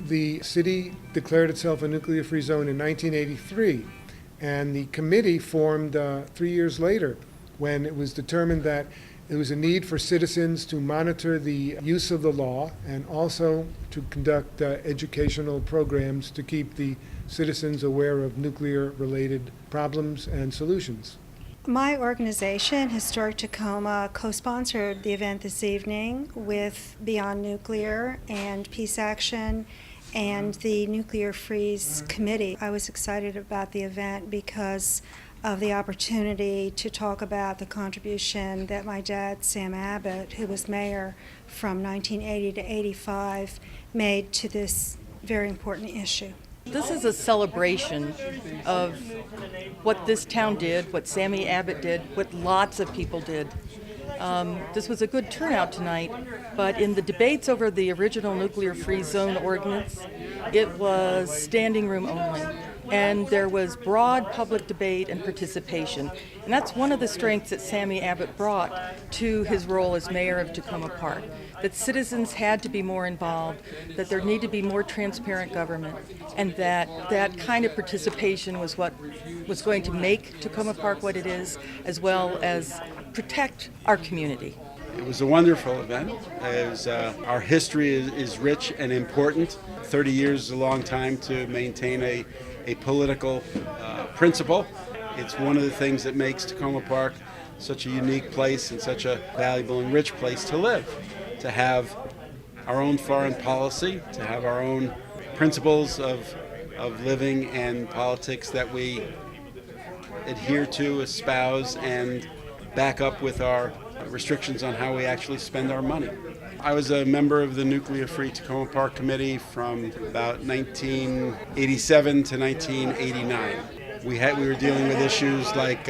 The city declared itself a nuclear-free zone in 1983, and the committee formed 3 years later when it was determined that there was a need for citizens to monitor the use of the law and also to conduct educational programs to keep the citizens aware of nuclear-related problems and solutions. My organization, Historic Takoma, co-sponsored the event this evening with Beyond Nuclear and Peace Action and the Nuclear Freeze Committee. I was excited about the event because of the opportunity to talk about the contribution that my dad, Sam Abbott, who was mayor from 1980 to 85, made to this very important issue. This is a celebration of what this town did, what Sammy Abbott did, what lots of people did. This was a good turnout tonight, but in the debates over the original nuclear-free zone ordinance, it was standing room only. And there was broad public debate and participation. And that's one of the strengths that Sammy Abbott brought to his role as mayor of Takoma Park, that citizens had to be more involved, that there needed to be more transparent government, and that that kind of participation was what was going to make Takoma Park what it is, as well as protect our community. It was a wonderful event. Our history is rich and important. 30 years is a long time to maintain a political principle. It's one of the things that makes Takoma Park such a unique place and such a valuable and rich place to live. To have our own foreign policy, to have our own principles of living and politics that we adhere to, espouse, and back up with our restrictions on how we actually spend our money. I was a member of the Nuclear-free Takoma Park Committee from about 1987 to 1989. We were dealing with issues like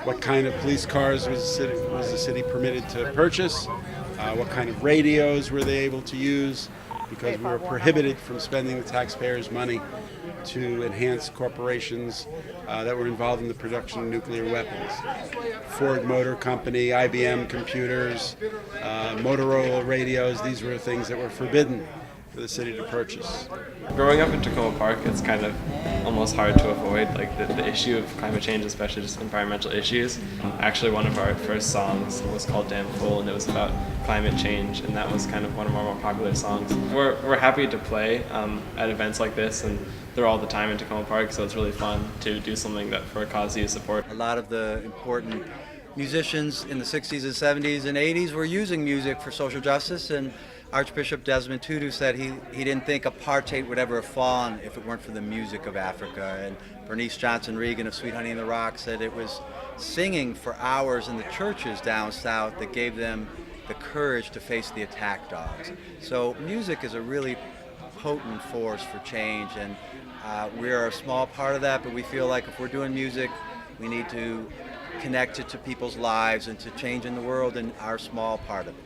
what kind of police cars was the city permitted to purchase, what kind of radios were they able to use, because we were prohibited from spending the taxpayers' money to enhance corporations that were involved in the production of nuclear weapons. Ford Motor Company, IBM computers, Motorola radios, these were things that were forbidden for the city to purchase. Growing up in Takoma Park, it's kind of almost hard to avoid the issue of climate change, especially just environmental issues. Actually, one of our first songs was called Damn Fool, and it was about climate change, and that was kind of one of our more popular songs. We're happy to play at events like this, and they're all the time in Takoma Park, so it's really fun to do something that for a cause you support. A lot of the important musicians in the 60s and 70s and 80s were using music for social justice, and Archbishop Desmond Tutu said he didn't think apartheid would ever have fallen if it weren't for the music of Africa. And Bernice Johnson Reagan of Sweet Honey in the Rock said it was singing for hours in the churches down south that gave them the courage to face the attack dogs. So music is a really potent force for change, and we are a small part of that, but we feel like if we're doing music, we need to connect it to people's lives and to change in the world in our small part of it.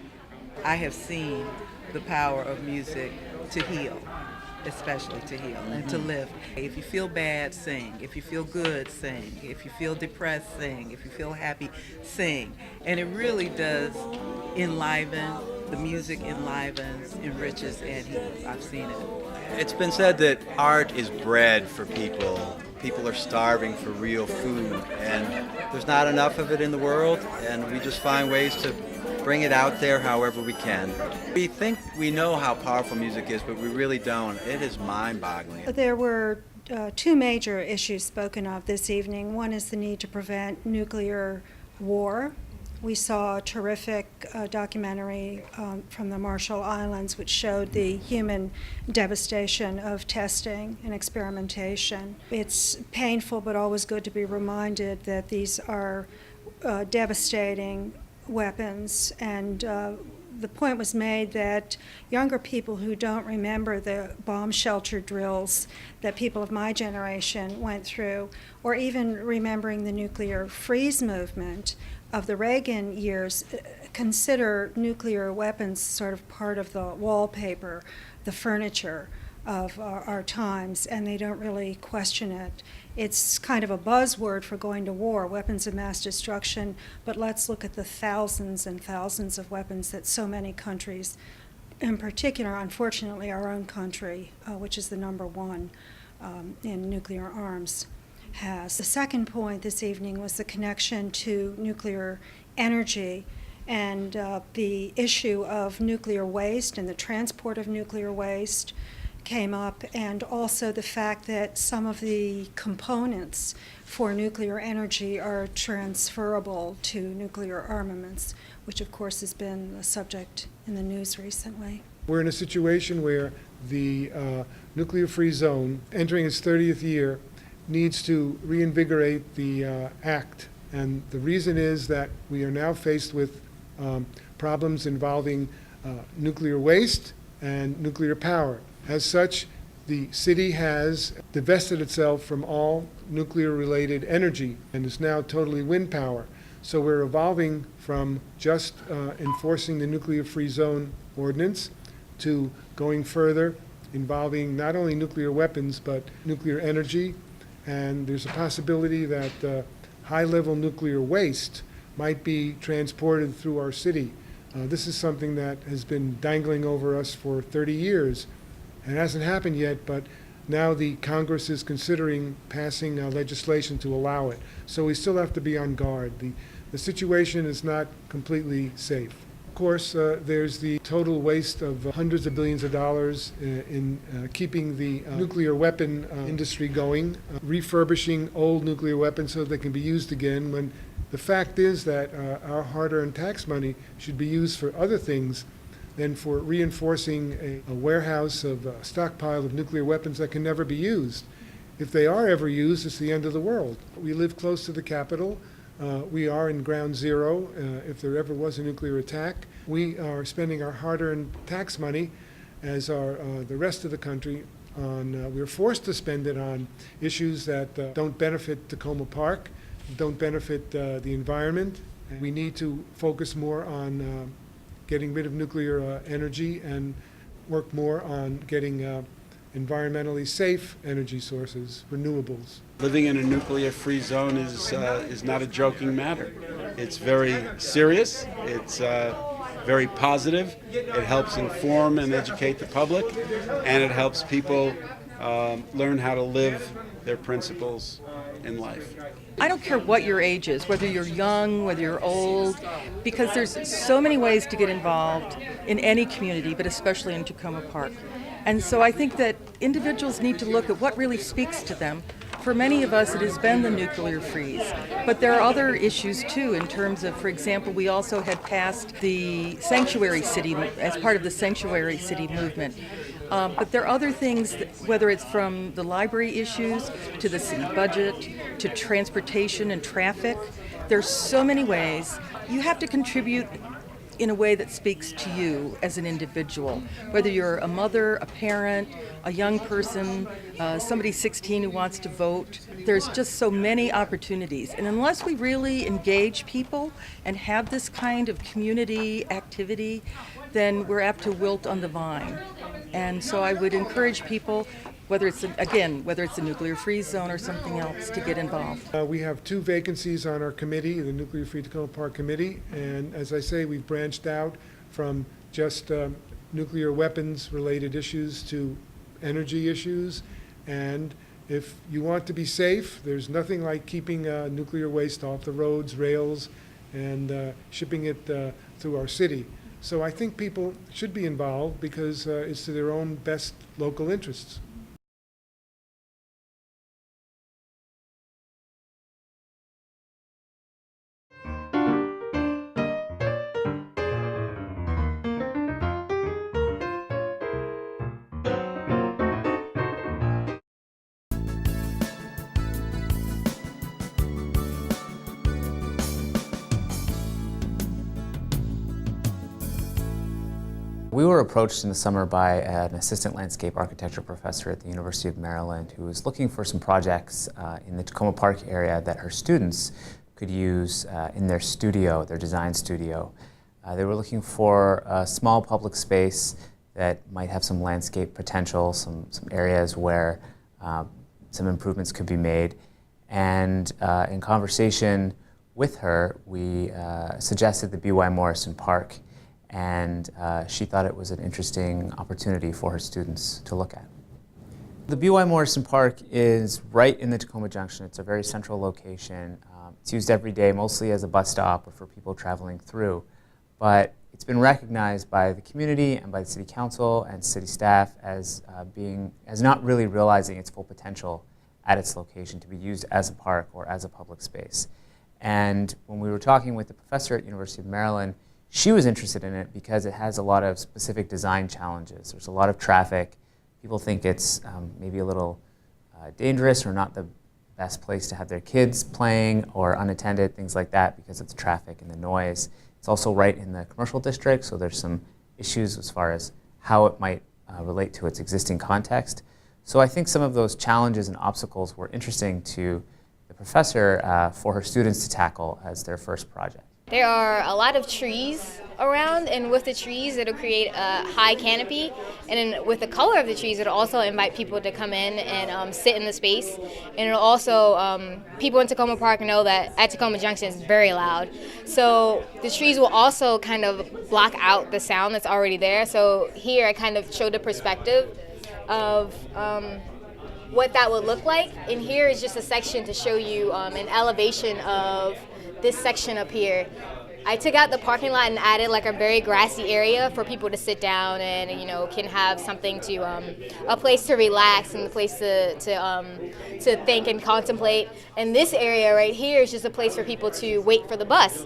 I have seen the power of music to heal, especially to heal and to lift. If you feel bad, sing. If you feel good, sing. If you feel depressed, sing. If you feel happy, sing. And it really does enliven. The music enlivens, enriches, and heals. I've seen it. It's been said that art is bread for people. People are starving for real food, and there's not enough of it in the world, and we just find ways to bring it out there however we can. We think we know how powerful music is, but we really don't. It is mind-boggling. There were two major issues spoken of this evening. One is the need to prevent nuclear war. We saw a terrific documentary from the Marshall Islands which showed the human devastation of testing and experimentation. It's painful but always good to be reminded that these are devastating weapons, and the point was made that younger people who don't remember the bomb shelter drills that people of my generation went through, or even remembering the nuclear freeze movement of the Reagan years, consider nuclear weapons sort of part of the wallpaper, the furniture of our times, and they don't really question it. It's kind of a buzzword for going to war, weapons of mass destruction, but let's look at the thousands and thousands of weapons that so many countries in particular, unfortunately, our own country, which is the number one in nuclear arms, has. The second point this evening was the connection to nuclear energy and the issue of nuclear waste and the transport of nuclear waste came up, and also the fact that some of the components for nuclear energy are transferable to nuclear armaments, which of course has been a subject in the news recently. We're in a situation where the nuclear-free zone, entering its 30th year, needs to reinvigorate the act. And the reason is that we are now faced with problems involving nuclear waste and nuclear power. As such, the city has divested itself from all nuclear-related energy and is now totally wind power. So we're evolving from just enforcing the nuclear-free zone ordinance to going further, involving not only nuclear weapons but nuclear energy. And there's a possibility that high-level nuclear waste might be transported through our city. This is something that has been dangling over us for 30 years. It hasn't happened yet, but now the Congress is considering passing legislation to allow it. So we still have to be on guard. The situation is not completely safe. Of course, there's the total waste of hundreds of billions of dollars in keeping the nuclear weapon industry going, refurbishing old nuclear weapons so they can be used again, when the fact is that our hard-earned tax money should be used for other things than for reinforcing a warehouse of a stockpile of nuclear weapons that can never be used. If they are ever used, it's the end of the world. We live close to the Capitol. We are in ground zero if there ever was a nuclear attack. We are spending our hard-earned tax money, as are the rest of the country, on, we're forced to spend it on issues that don't benefit Takoma Park, don't benefit the environment. We need to focus more on getting rid of nuclear energy and work more on getting environmentally safe energy sources, renewables. Living in a nuclear-free zone is not a joking matter. It's very serious. It's very positive. It helps inform and educate the public, and it helps people learn how to live their principles in life. I don't care what your age is, whether you're young, whether you're old, because there's so many ways to get involved in any community, but especially in Takoma Park. And so I think that individuals need to look at what really speaks to them. For many of us, it has been the nuclear freeze. But there are other issues, too, in terms of, for example, we also had passed the sanctuary city as part of the sanctuary city movement. But there are other things, whether it's from the library issues to the city budget to transportation and traffic. There's so many ways. You have to contribute in a way that speaks to you as an individual, whether you're a mother, a parent, a young person, somebody 16 who wants to vote. There's just so many opportunities. And unless we really engage people and have this kind of community activity, then we're apt to wilt on the vine. And so I would encourage people, whether it's a nuclear-free zone or something else, to get involved. We have 2 vacancies on our committee, the Nuclear-Free Takoma Park Committee, and as I say, we've branched out from just nuclear weapons-related issues to energy issues. And if you want to be safe, there's nothing like keeping nuclear waste off the roads, rails, and shipping it through our city. So I think people should be involved because it's to their own best local interests. We were approached in the summer by an assistant landscape architecture professor at the University of Maryland who was looking for some projects in the Takoma Park area that her students could use in their studio, their design studio. They were looking for a small public space that might have some landscape potential, some areas where some improvements could be made. And in conversation with her, we suggested the BY Morrison Park. and she thought it was an interesting opportunity for her students to look at. The BY Morrison Park is right in the Takoma Junction. It's a very central location. It's used every day, mostly as a bus stop or for people traveling through. But it's been recognized by the community and by the city council and city staff as not really realizing its full potential at its location to be used as a park or as a public space. And when we were talking with the professor at University of Maryland, she was interested in it because it has a lot of specific design challenges. There's a lot of traffic. People think it's maybe a little dangerous or not the best place to have their kids playing or unattended, things like that, because of the traffic and the noise. It's also right in the commercial district, so there's some issues as far as how it might relate to its existing context. So I think some of those challenges and obstacles were interesting to the professor for her students to tackle as their first project. There are a lot of trees around, and with the trees it'll create a high canopy, and then with the color of the trees it'll also invite people to come in and sit in the space. And it'll also, people in Takoma Park know that at Takoma Junction it's very loud. So the trees will also kind of block out the sound that's already there. So here I kind of showed the perspective of what that would look like. And here is just a section to show you an elevation of this section up here. I took out the parking lot and added like a very grassy area for people to sit down and can have something to a place to relax and a place to think and contemplate. And this area right here is just a place for people to wait for the bus.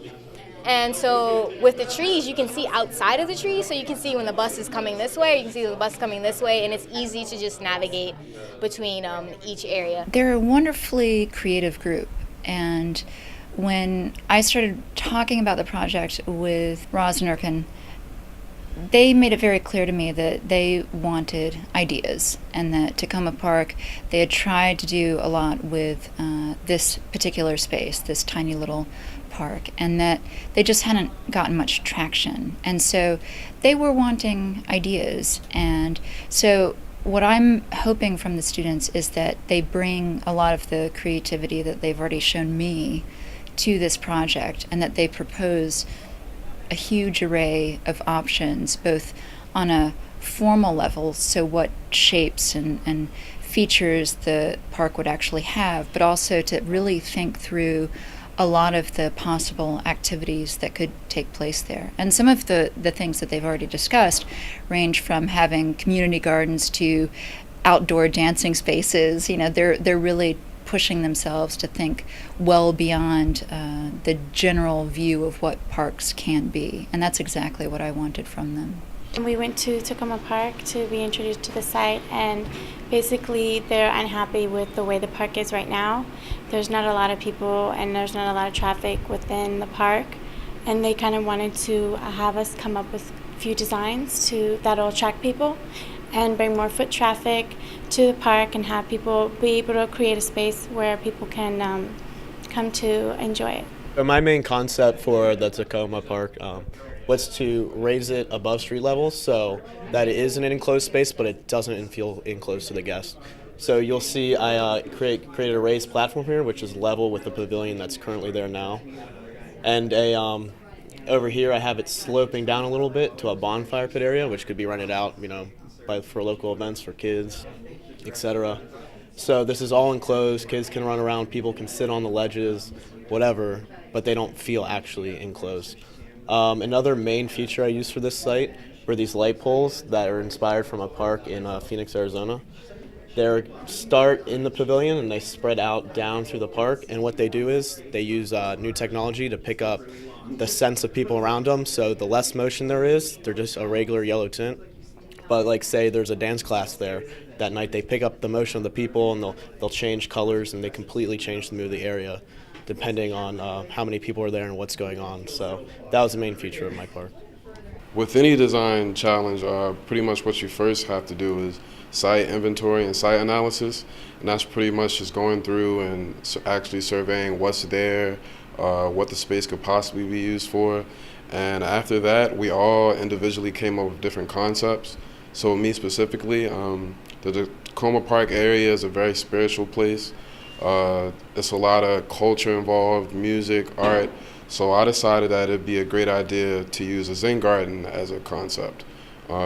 And so with the trees, you can see outside of the trees, so you can see when the bus is coming this way, you can see the bus coming this way, and it's easy to just navigate between each area. They're a wonderfully creative group, and when I started talking about the project with Roz and Erkin, they made it very clear to me that they wanted ideas, and that Takoma Park, they had tried to do a lot with this particular space, this tiny little park, and that they just hadn't gotten much traction. And so they were wanting ideas. And so what I'm hoping from the students is that they bring a lot of the creativity that they've already shown me to this project, and that they propose a huge array of options, both on a formal level, so what shapes and features the park would actually have, but also to really think through a lot of the possible activities that could take place there. And some of the things that they've already discussed range from having community gardens to outdoor dancing spaces. They're really pushing themselves to think well beyond the general view of what parks can be. And that's exactly what I wanted from them. We went to Takoma Park to be introduced to the site, and basically they're unhappy with the way the park is right now. There's not a lot of people and there's not a lot of traffic within the park, and they kind of wanted to have us come up with a few designs that'll attract people and bring more foot traffic to the park and have people be able to create a space where people can come to enjoy it. So my main concept for the Takoma Park was to raise it above street level so that it is an enclosed space, but it doesn't feel enclosed to the guest. So you'll see I created a raised platform here, which is level with the pavilion that's currently there now. And over here I have it sloping down a little bit to a bonfire pit area, which could be rented out, for local events for kids, etc. So this is all enclosed. Kids can run around, people can sit on the ledges, whatever, but they don't feel actually enclosed. Another main feature I used for this site were these light poles that are inspired from a park in Phoenix, Arizona. They start in the pavilion and they spread out down through the park, and what they do is they use new technology to pick up the sense of people around them. So the less motion there is, they're just a regular yellow tint. But like say there's a dance class there that night, they pick up the motion of the people and they'll change colors, and they completely change the mood of the area depending on how many people are there and what's going on. So that was the main feature of my park. With any design challenge, pretty much what you first have to do is site inventory and site analysis, and that's pretty much just going through and actually surveying what's there, what the space could possibly be used for. And after that, we all individually came up with different concepts. So me specifically, the Takoma Park area is a very spiritual place. It's a lot of culture involved, music, art. So I decided that it'd be a great idea to use a Zen garden as a concept.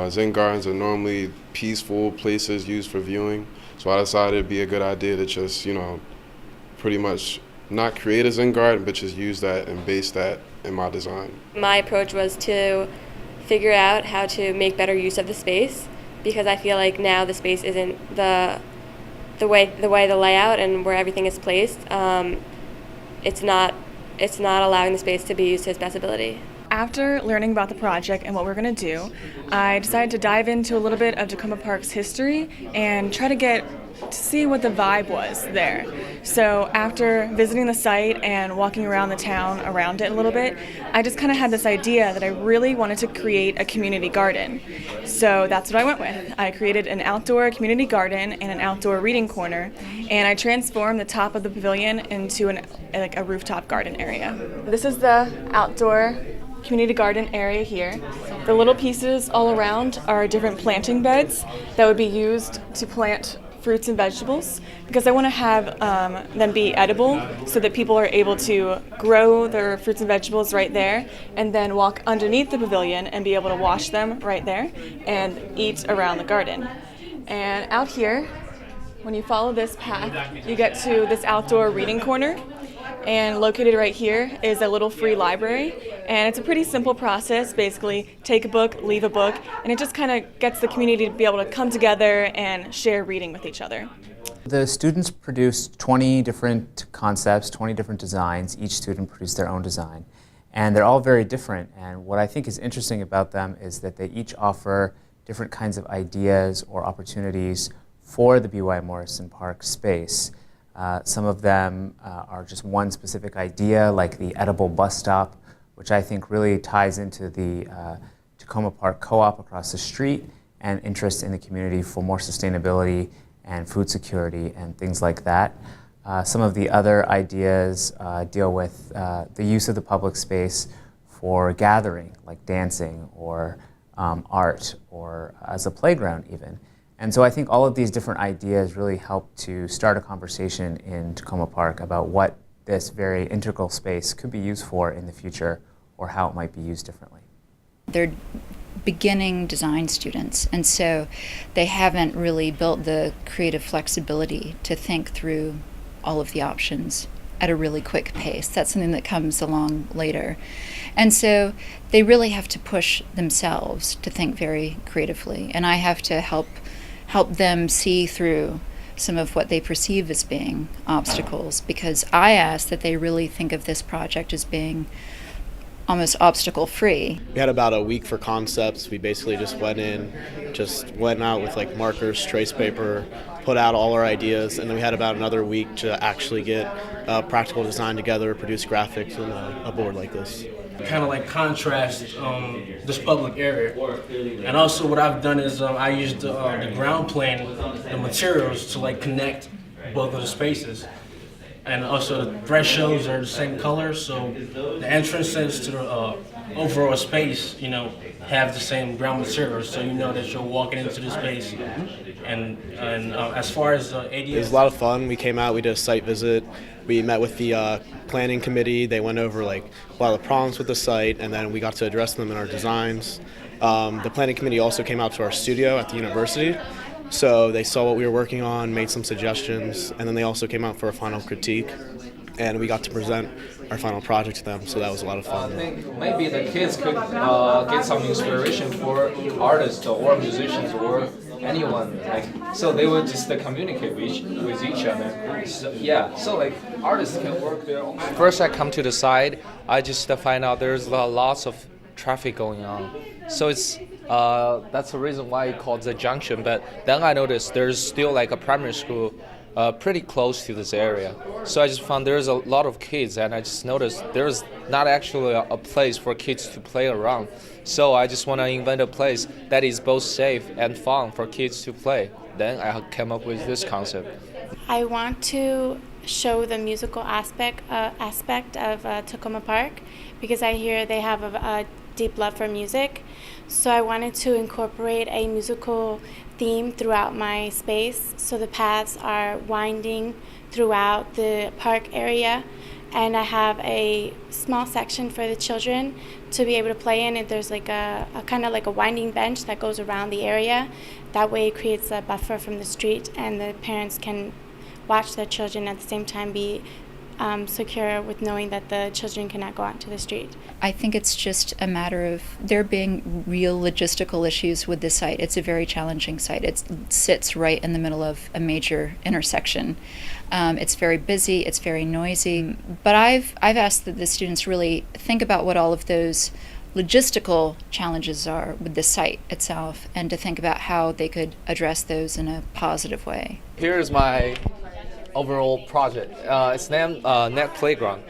Zen gardens are normally peaceful places used for viewing, so I decided it'd be a good idea to just, pretty much not create a Zen garden, but just use that and base that in my design. My approach was to figure out how to make better use of the space, because I feel like now the space isn't the way the layout and where everything is placed. It's not allowing the space to be used to its best ability. After learning about the project and what we're going to do, I decided to dive into a little bit of Takoma Park's history and try to see what the vibe was there. So after visiting the site and walking around the town around it a little bit, I just kind of had this idea that I really wanted to create a community garden. So that's what I went with. I created an outdoor community garden and an outdoor reading corner, and I transformed the top of the pavilion into a rooftop garden area. This is the outdoor community garden area here. The little pieces all around are different planting beds that would be used to plant fruits and vegetables, because I want to have them be edible so that people are able to grow their fruits and vegetables right there and then walk underneath the pavilion and be able to wash them right there and eat around the garden. And out here, when you follow this path, you get to this outdoor reading corner. And located right here is a little free library, and it's a pretty simple process. Basically, take a book, leave a book, and it just kind of gets the community to be able to come together and share reading with each other. The students produced 20 different concepts, 20 different designs. Each student produced their own design, and they're all very different. And what I think is interesting about them is that they each offer different kinds of ideas or opportunities for the BY Morrison Park space. Some of them are just one specific idea, like the edible bus stop, which I think really ties into the Takoma Park Co-op across the street and interest in the community for more sustainability and food security and things like that. Some of the other ideas deal with the use of the public space for gathering, like dancing or art, or as a playground even. And so I think all of these different ideas really help to start a conversation in Takoma Park about what this very integral space could be used for in the future, or how it might be used differently. They're beginning design students, and so they haven't really built the creative flexibility to think through all of the options at a really quick pace. That's something that comes along later. And so they really have to push themselves to think very creatively, and I have to help them see through some of what they perceive as being obstacles, because I ask that they really think of this project as being almost obstacle-free. We had about a week for concepts. We basically just went out with like markers, trace paper, put out all our ideas, and then we had about another week to actually get practical design together, produce graphics, and a board like this. Kind of like contrast this public area. And also what I've done is I used the ground plan, the materials to like connect both of the spaces. And also the thresholds are the same color, so the entrances to the overall space, have the same ground materials, so you know that you're walking into the space. And as far as the ADS, it was a lot of fun. We came out, we did a site visit. We met with the planning committee. They went over like a lot of the problems with the site, and then we got to address them in our designs. The planning committee also came out to our studio at the university. So they saw what we were working on, made some suggestions, and then they also came out for a final critique, and we got to present our final project to them, so that was a lot of fun. I think maybe the kids could get some inspiration for artists or musicians or anyone, so they would just communicate with each other. So like artists can work their own. First I come to the side, I just find out there's lots of traffic going on. So it's that's the reason why it's called the junction. But then I noticed there's still like a primary school pretty close to this area. So I just found there's a lot of kids, and I just noticed there's not actually a place for kids to play around. So I just want to invent a place that is both safe and fun for kids to play. Then I came up with this concept. I want to show the musical aspect of Takoma Park, because I hear they have a deep love for music. So I wanted to incorporate a musical theme throughout my space. So the paths are winding throughout the park area, and I have a small section for the children to be able to play in. And there's like a kind of like a winding bench that goes around the area. That way it creates a buffer from the street, and the parents can watch their children at the same time be secure with knowing that the children cannot go out to the street. I think it's just a matter of there being real logistical issues with this site. It's a very challenging site. It sits right in the middle of a major intersection. It's very busy, it's very noisy, but I've asked that the students really think about what all of those logistical challenges are with the site itself, and to think about how they could address those in a positive way. Here's my overall project. It's named Net Playground.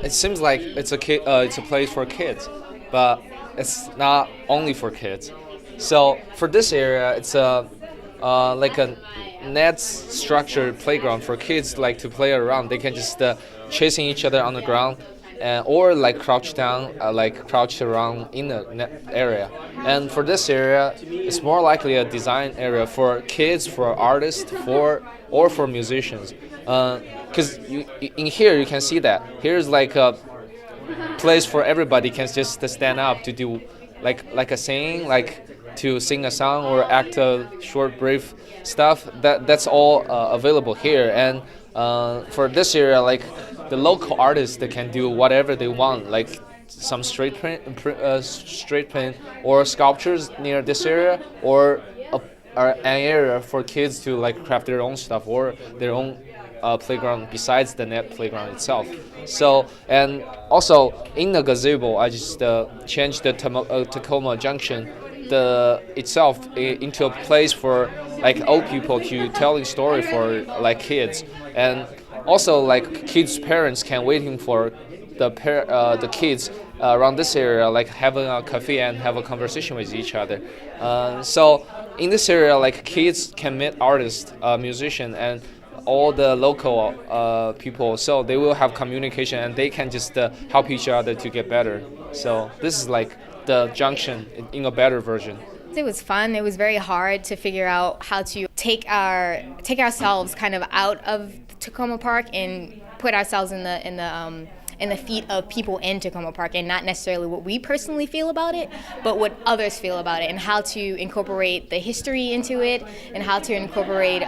It seems like it's a place for kids, but it's not only for kids. So for this area, it's like a net structured playground for kids like to play around. They can just chasing each other on the ground, or like crouch down, like crouch around in the net area. And for this area, it's more likely a design area for kids, for artists, or for musicians. Because in here you can see that here's like a place for everybody can just stand up to do like a singing, like to sing a song or act a short brief stuff. That's all available here. And for this area, like the local artists, they can do whatever they want, like some straight print or sculptures near this area, or an area for kids to like craft their own stuff or their own playground besides the net playground itself. So, and also in the gazebo, I just changed the Takoma Junction itself into a place for like old people to telling story for like kids, and also like kids' parents can waiting for the kids around this area, like having a cafe and have a conversation with each other. So in this area, like kids can meet artists, musicians, and all the local people. So they will have communication and they can just help each other to get better. So this is like the junction in a better version. It was fun. It was very hard to figure out how to take ourselves kind of out of Takoma Park and put ourselves in the feet of people in Takoma Park, and not necessarily what we personally feel about it, but what others feel about it, and how to incorporate the history into it, and how to incorporate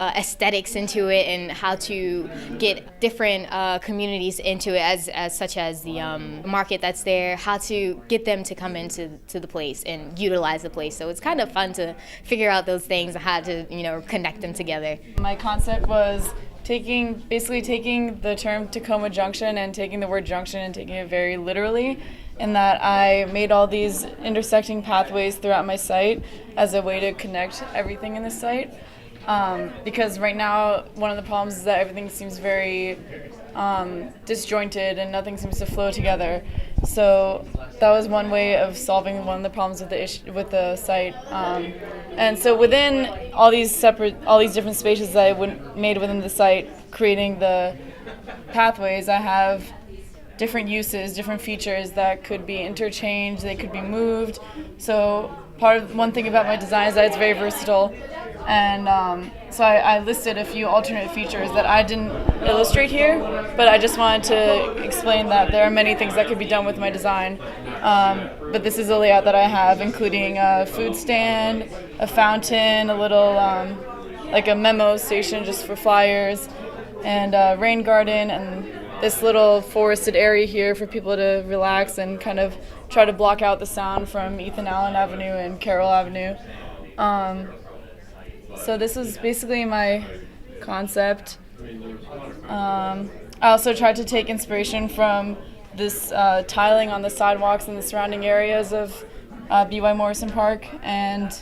aesthetics into it, and how to get different communities into it, as such as the market that's there, how to get them to come into the place and utilize the place. So it's kind of fun to figure out those things and how to connect them together. My concept was basically taking the term Takoma Junction and taking the word junction and taking it very literally, in that I made all these intersecting pathways throughout my site as a way to connect everything in the site. Because right now, one of the problems is that everything seems very disjointed and nothing seems to flow together. So that was one way of solving one of the problems with the site. And so within all these different spaces that I made within the site, creating the pathways, I have different uses, different features that could be interchanged, they could be moved. So one thing about my design is that it's very versatile. And so I listed a few alternate features that I didn't illustrate here, but I just wanted to explain that there are many things that could be done with my design. But this is a layout that I have, including a food stand, a fountain, a little like a memo station just for flyers, and a rain garden, and this little forested area here for people to relax and kind of try to block out the sound from Ethan Allen Avenue and Carroll Avenue. So this is basically my concept. I also tried to take inspiration from this tiling on the sidewalks in the surrounding areas of BY Morrison Park, and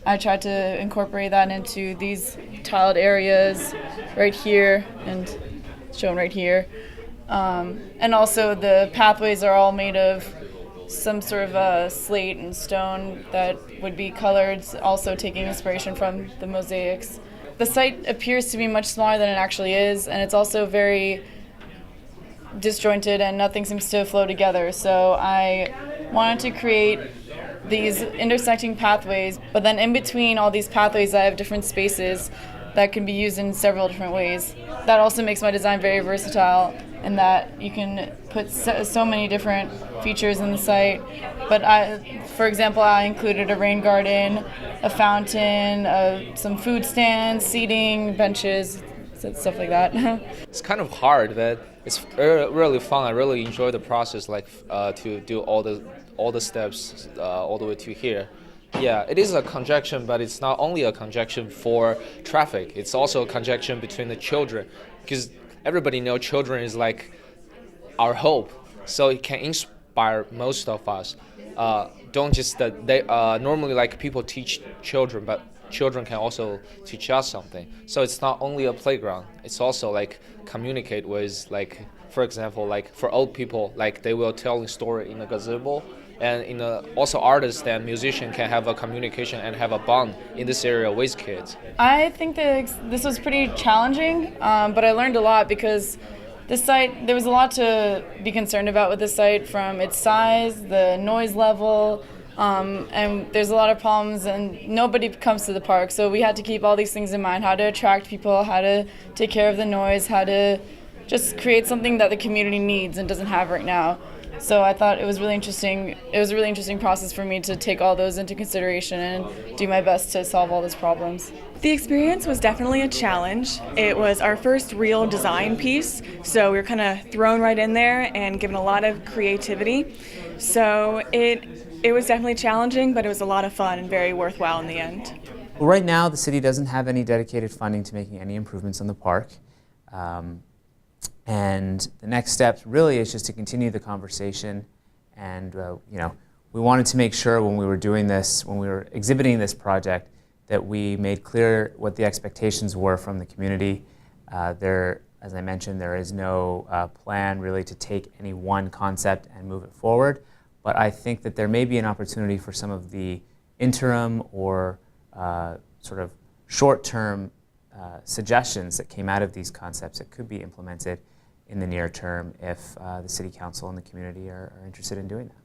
I tried to incorporate that into these tiled areas right here and shown right here. And also the pathways are all made of some sort of slate and stone that would be colored, also taking inspiration from the mosaics. The site appears to be much smaller than it actually is, and it's also very disjointed and nothing seems to flow together. So I wanted to create these intersecting pathways, but then in between all these pathways I have different spaces that can be used in several different ways. That also makes my design very versatile in that you can put so many different features in the site. But for example, I included a rain garden, a fountain, some food stands, seating, benches, stuff like that. It's kind of hard, but it's really fun. I really enjoy the process, like to do all the steps all the way to here. Yeah, it is a conjunction, but it's not only a conjunction for traffic. It's also a conjunction between the children, because everybody knows children is like our hope. So it can inspire most of us. Don't just they normally like people teach children, but children can also teach us something. So it's not only a playground. It's also like communicate with, like, for example, like for old people, like they will tell a story in a gazebo. And also artists and musicians can have a communication and have a bond in this area with kids. I think that this was pretty challenging, but I learned a lot because this site, there was a lot to be concerned about with this site, from its size, the noise level, and there's a lot of problems, and nobody comes to the park, so we had to keep all these things in mind: how to attract people, how to take care of the noise, how to just create something that the community needs and doesn't have right now. So I thought it was really interesting. It was a really interesting process for me to take all those into consideration and do my best to solve all those problems. The experience was definitely a challenge. It was our first real design piece, so we were kind of thrown right in there and given a lot of creativity. So it was definitely challenging, but it was a lot of fun and very worthwhile in the end. Well, right now, the city doesn't have any dedicated funding to making any improvements on the park. And the next step really is just to continue the conversation. And we wanted to make sure when we were doing this, when we were exhibiting this project, that we made clear what the expectations were from the community. As I mentioned, there is no plan really to take any one concept and move it forward. But I think that there may be an opportunity for some of the interim or sort of short-term suggestions that came out of these concepts that could be implemented in the near term if the City Council and the community are interested in doing that.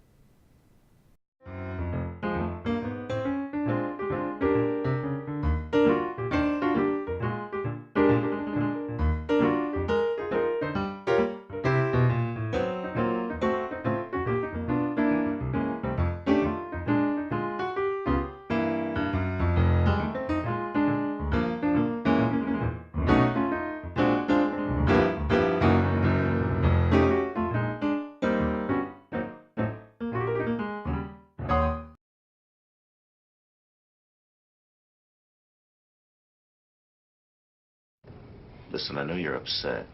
Listen, I know you're upset,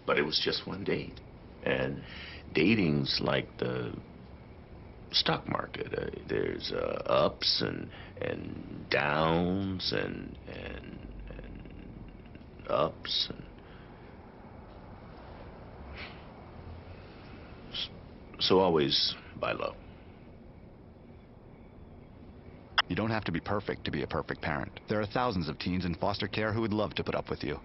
but it was just one date. And dating's like the stock market. There's ups and downs and ups. So always buy low. You don't have to be perfect to be a perfect parent. There are thousands of teens in foster care who would love to put up with you.